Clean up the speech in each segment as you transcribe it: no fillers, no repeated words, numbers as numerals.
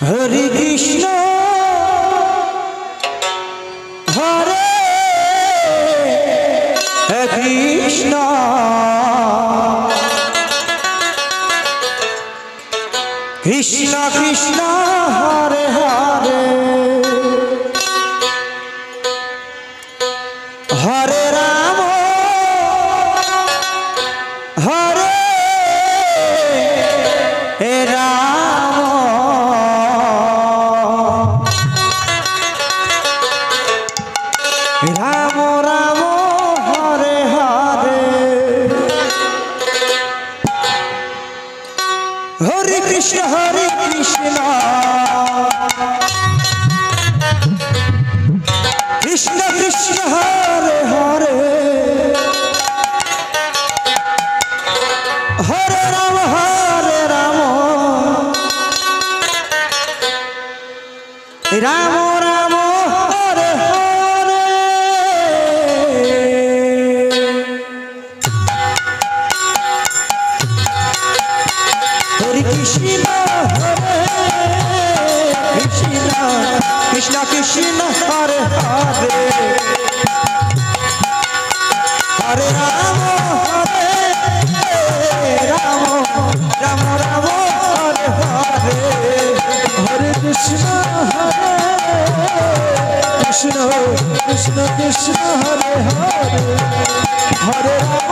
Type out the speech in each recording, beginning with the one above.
Hare Krishna Hare Krishna Krishna Krishna Hare Hare Hare Ram Hare Ram Ram Ram Hare Hare Hare Krishna Krishna Krishna Hare Hare Hare Ram Ram Ram Hare Hare Hare Krishna Hare Krishna Krishna Krishna Hare Hare Hare Ram Ram Ram Ram Hare Hare Hare Krishna Krishna Krishna Krishna Hare Hare Hare Ram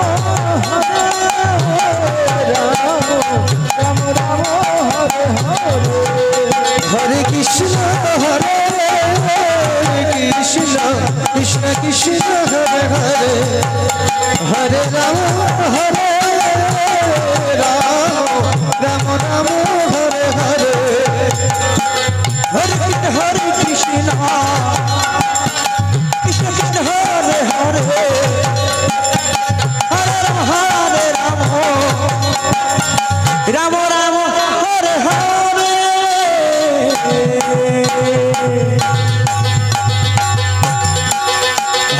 Ram Ram Hare Hare Hare Krishna Krishna Krishna Krishna Hare Hare Hare Ram Ram Ram Hare Hare Hare Krishna Krishna Krishna Hare Hare Hare Ram Ram Ram Hare Hare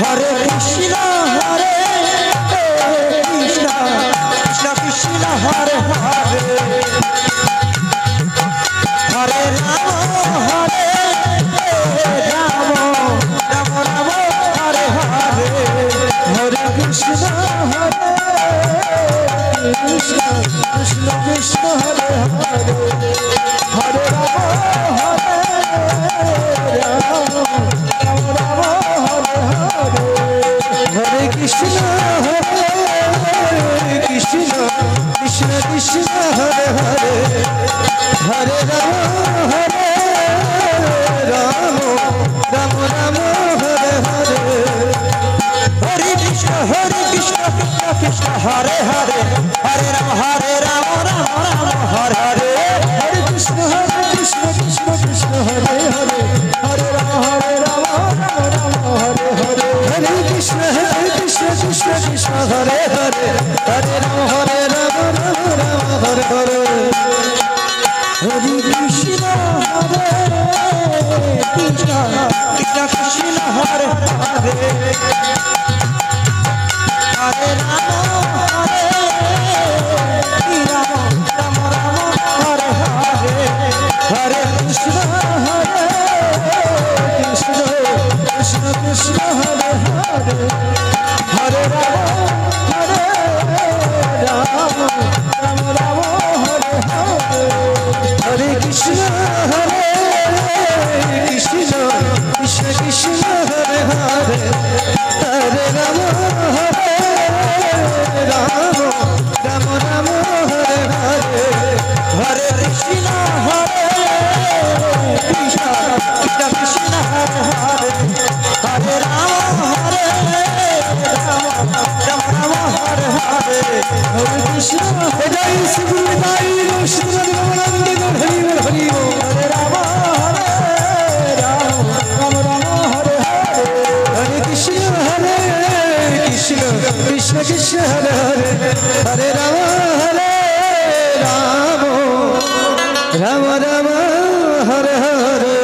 Hare Krishna Krishna Krishna Hare Hare Hare Ram Ram Ram Hare Hare Hare Krishna Krishna Krishna Hare Hare Hare Ram Ram Hare Hare Hare Krishna Krishna Krishna Hare Hare Hare Ram Ram Ram Hare Hare Hare Krishna Krishna Hare Hare Hare Ram Ram Hare Hare Hare Krishna Krishna Krishna Hare Hare Hare Ram Ram Hare Hare Hare Krishna Krishna Krishna Hare Hare Hare Ram Ram Hare Hare Hare Krishna Krishna Krishna Hare Hare Hare Ram Ram Hare Hare Hare Krishna Krishna Krishna Hare Hare Hare Ram Ram Hare Hare Hare Krishna Krishna Krishna Hare Hare Hare Ram Ram Hare Hare Hare Krishna Krishna Krishna Hare Hare Hare Ram Ram Hare Hare Hare Krishna Jai Shri गुरुदाई Shri Nand Hari Hari Hare Ram Ram Hare Hare Hare Krishna Krishna Krishna Hare Hare Hare Ram Ram Ram Hare Hare